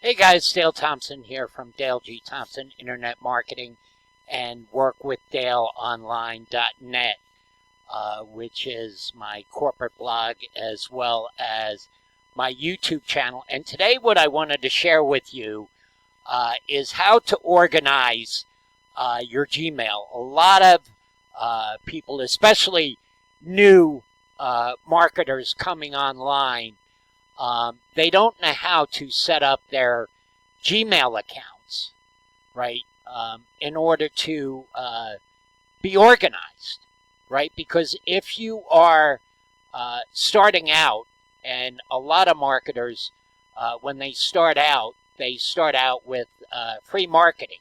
Hey guys, Dale Thompson here from Dale G. Thompson Internet Marketing and WorkWithDaleOnline.net, which is my corporate blog as well as my YouTube channel. And today what I wanted to share with you is how to organize your Gmail. A lot of people, especially new marketers coming online, they don't know how to set up their Gmail accounts, right, in order to be organized, right? Because if you are starting out, and a lot of marketers, when they start out with free marketing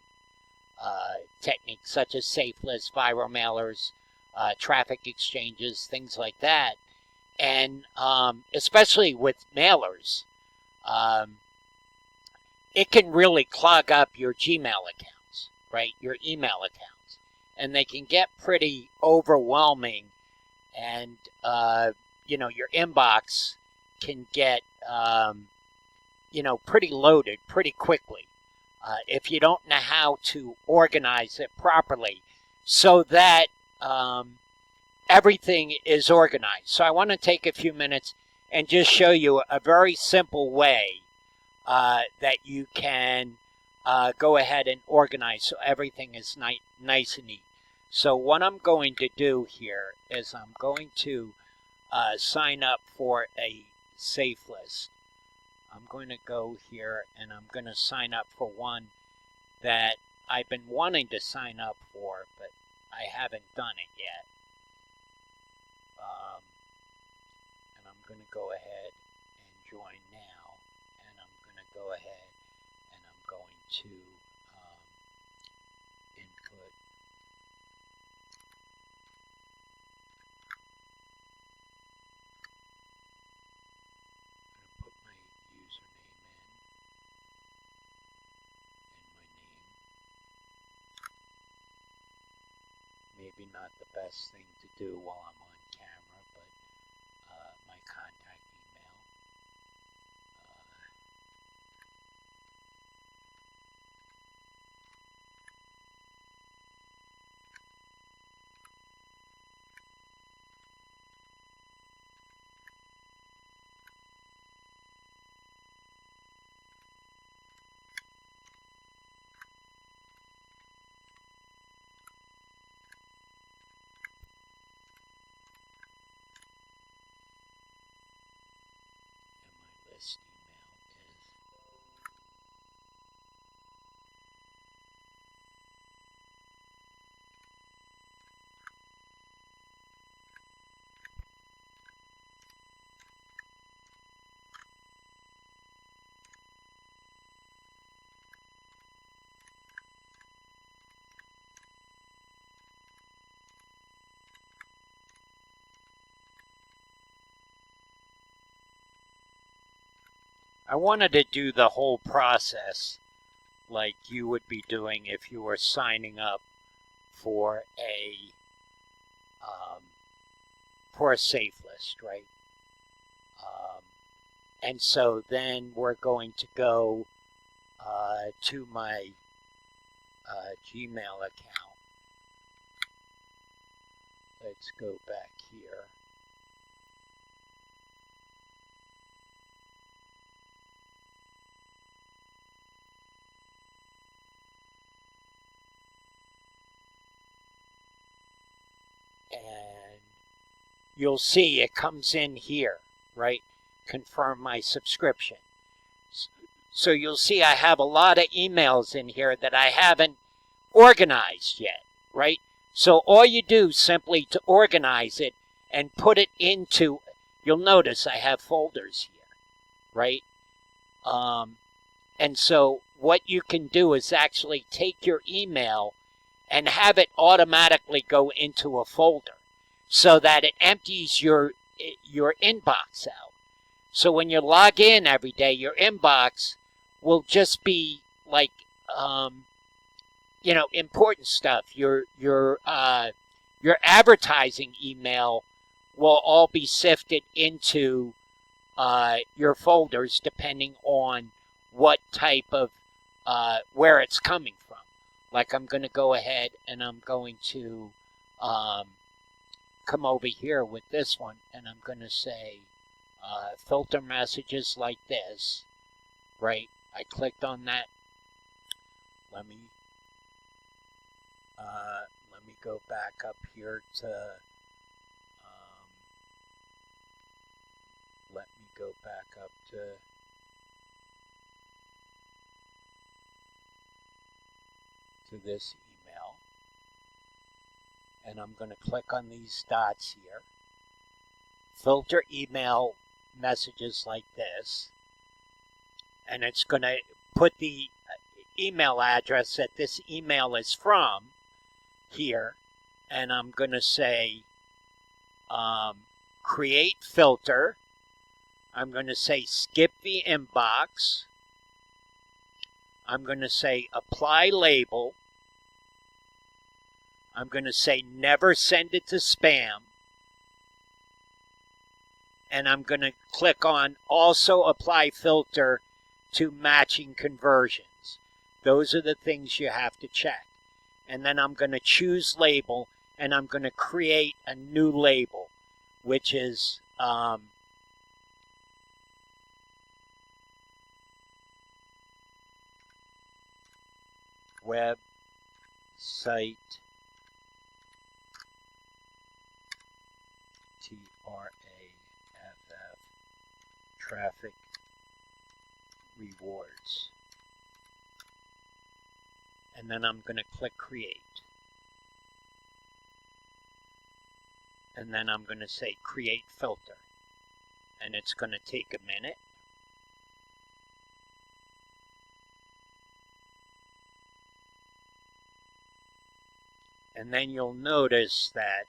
techniques such as safe lists, viral mailers, traffic exchanges, things like that. And especially with mailers, it can really clog up your Gmail accounts, right? Your email accounts. And they can get pretty overwhelming, and, your inbox can get, pretty loaded pretty quickly if you don't know how to organize it properly so that everything is organized. So I want to take a few minutes and just show you a very simple way that you can go ahead and organize so everything is nice and neat. So what I'm going to do here is I'm going to sign up for a safe list. I'm going to go here and I'm going to sign up for one that I've been wanting to sign up for, but I haven't done it yet. And I'm going to go ahead and join now, and I'm going to go ahead and I'm going to input I'm going to put my username in and my name. Maybe not the best thing to do while I'm on camera, but my contact email. List email is I wanted to do the whole process like you would be doing if you were signing up for a safe list, right? And so then we're going to go to my Gmail account. Let's go back here. And you'll see it comes in here, right? Confirm my subscription. So you'll see I have a lot of emails in here that I haven't organized yet, right? So all you do simply to organize it and put it into, you'll notice I have folders here, right? And so what you can do is actually take your email and have it automatically go into a folder so that it empties your inbox out. So when you log in every day, your inbox will just be like, important stuff. Your advertising email will all be sifted into your folders depending on what type of, where it's coming from. Like I'm going to go ahead and I'm going to come over here with this one, and I'm going to say filter messages like this, right? I clicked on that. Let me go back up here to this email, and I'm going to click on these dots here. Filter email messages like this, and it's going to put the email address that this email is from here, and I'm going to say create filter. I'm going to say skip the inbox. I'm going to say apply label. I'm going to say never send it to spam. And I'm going to click on also apply filter to matching conversions. Those are the things you have to check. And then I'm going to choose label, and I'm going to create a new label, which is website traffic rewards. And then I'm going to click create. And then I'm going to say create filter. And it's going to take a minute. And then you'll notice that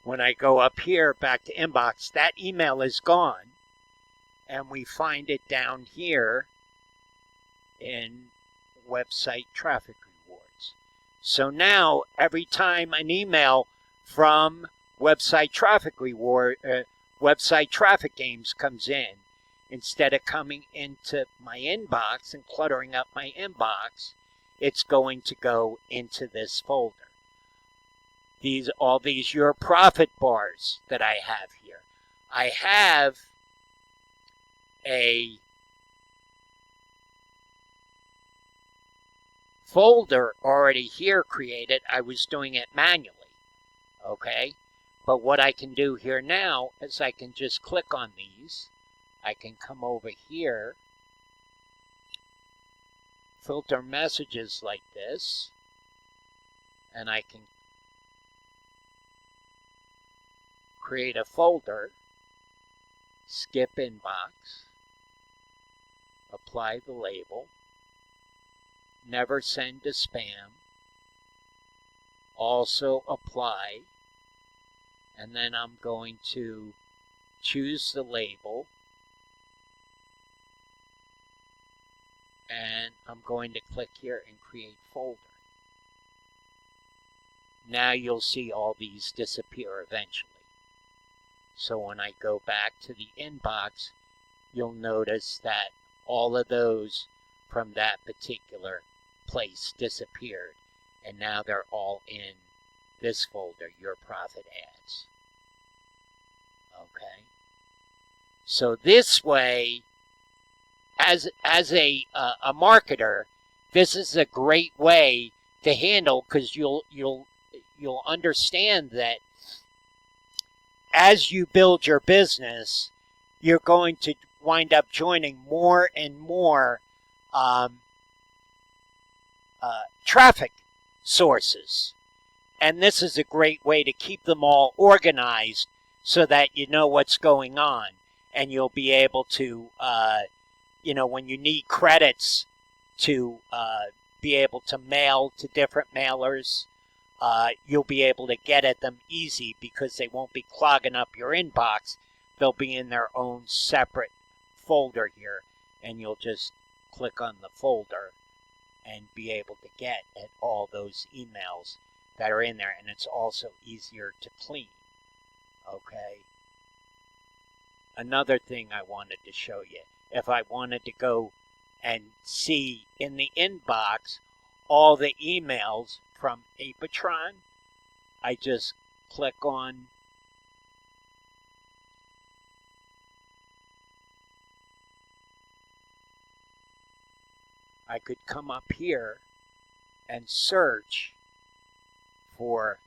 when I go up here back to inbox, that email is gone. And we find it down here in website traffic rewards. So now every time an email from website traffic games comes in, instead of coming into my inbox and cluttering up my inbox, it's going to go into this folder. All these your profit bars that I have here. I have a folder already here created. I was doing it manually, okay? But what I can do here now is I can just click on these. I can come over here, filter messages like this, and I can create a folder, skip inbox, apply the label, never send to spam, also apply, and then I'm going to choose the label, and I'm going to click here and create folder. Now you'll see all these disappear eventually. So when I go back to the inbox, you'll notice that all of those from that particular place disappeared. And now they're all in this folder, Your Profit Ads. Okay? So this way, as a marketer, this is a great way to handle, because you'll understand that as you build your business, you're going to wind up joining more and more traffic sources. And this is a great way to keep them all organized so that you know what's going on. And you'll be able to, when you need credits to be able to mail to different mailers, you'll be able to get at them easy because they won't be clogging up your inbox. They'll be in their own separate folder here, and you'll just click on the folder and be able to get at all those emails that are in there, and it's also easier to clean. Okay. Another thing I wanted to show you, if I wanted to go and see in the inbox all the emails from Apatron, I just click on I could come up here and search for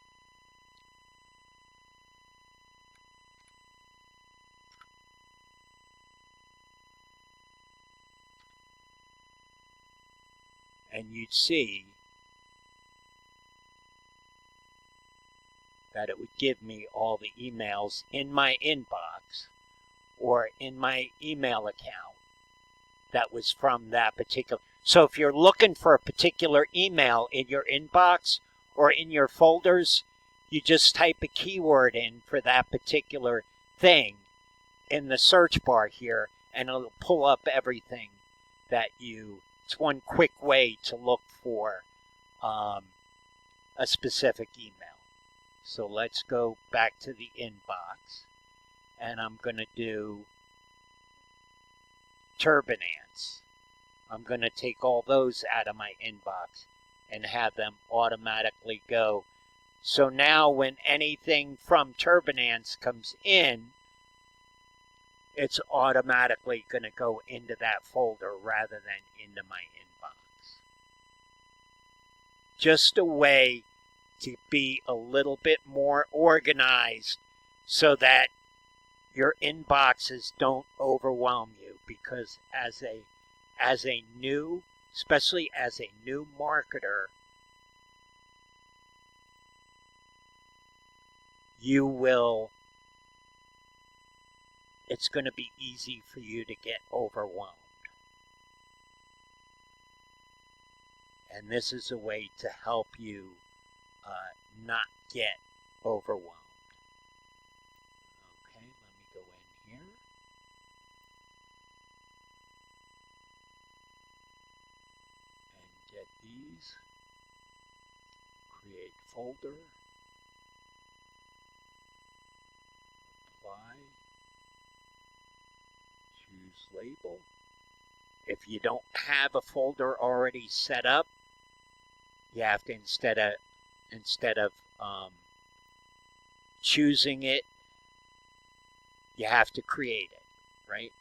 and you'd see that it would give me all the emails in my inbox or in my email account that was from that particular. So if you're looking for a particular email in your inbox or in your folders, you just type a keyword in for that particular thing in the search bar here, and it'll pull up everything that you. It's one quick way to look for a specific email. So let's go back to the inbox, and I'm going to do Turbinance. I'm going to take all those out of my inbox and have them automatically go. So now when anything from Turbinance comes in, it's automatically going to go into that folder rather than into my inbox. Just a way to be a little bit more organized so that your inboxes don't overwhelm you, because as a new, especially as a new marketer, it's going to be easy for you to get overwhelmed. And this is a way to help you not get overwhelmed. Okay, let me go in here. And get these. Create folder. Apply. Choose label. If you don't have a folder already set up, you have to, instead of choosing it, you have to create it, right?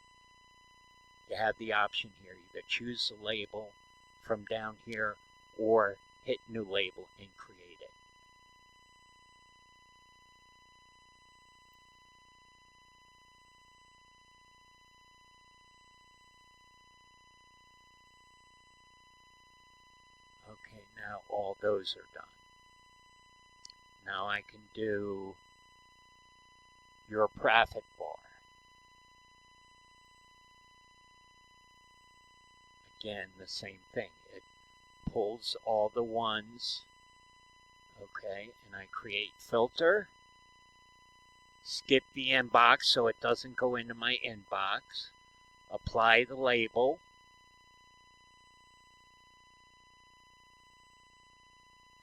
You have the option here, either choose the label from down here or hit new label and create it. Okay, now all those are done. Now I can do your profit bar. Again, the same thing. It pulls all the ones, okay, and I create filter. Skip the inbox so it doesn't go into my inbox. Apply the label.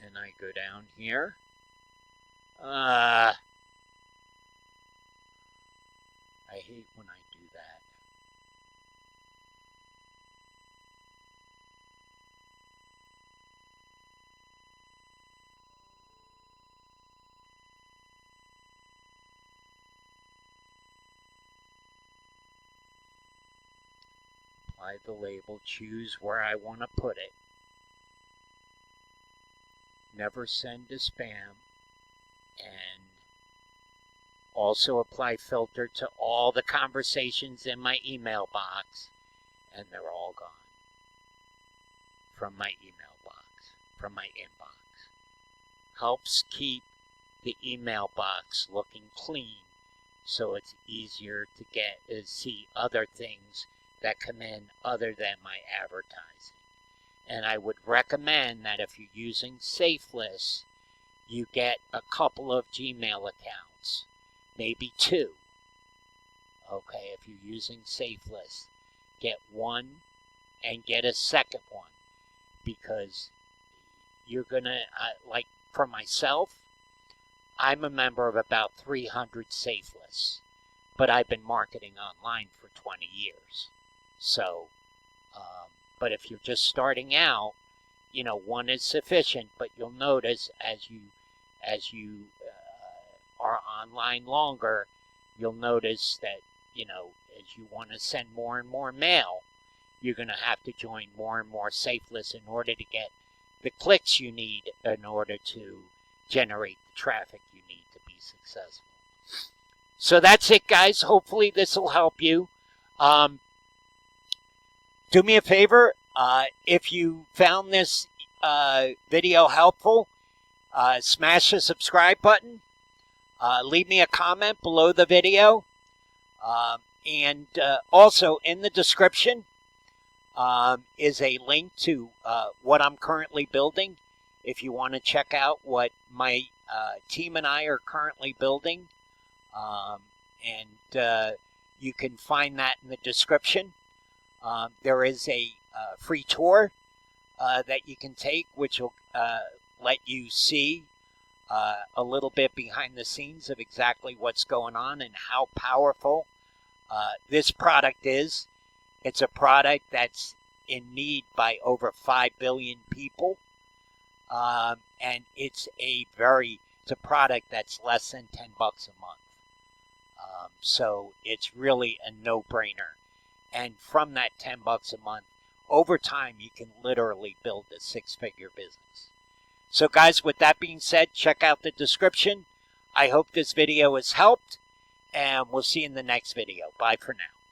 And I go down here. I hate when I do that. Apply the label, choose where I want to put it. Never send to spam, and also apply filter to all the conversations in my email box, and they're all gone from my email box, from my inbox. Helps keep the email box looking clean, so it's easier to see other things that come in other than my advertising. And I would recommend that if you're using Safe Lists, you get a couple of Gmail accounts, maybe 2. Okay, if you're using SafeList, get one and get a second one, because you're gonna, like for myself, I'm a member of about 300 SafeLists, but I've been marketing online for 20 years. So, but if you're just starting out, one is sufficient. But you'll notice as you are online longer, you'll notice that as you want to send more and more mail, you're going to have to join more and more SafeLists in order to get the clicks you need in order to generate the traffic you need to be successful. So that's it, guys. Hopefully this will help you. Do me a favor, if you found this video helpful, smash the subscribe button. Leave me a comment below the video. And also in the description is a link to what I'm currently building. If you want to check out what my team and I are currently building, and you can find that in the description. There is a free tour that you can take, which will let you see a little bit behind the scenes of exactly what's going on and how powerful this product is. It's a product that's in need by over 5 billion people, and it's a product that's less than $10 a month. So it's really a no-brainer. And from that $10 a month, over time, you can literally build a 6-figure business. So guys, with that being said, check out the description. I hope this video has helped, and we'll see you in the next video. Bye for now.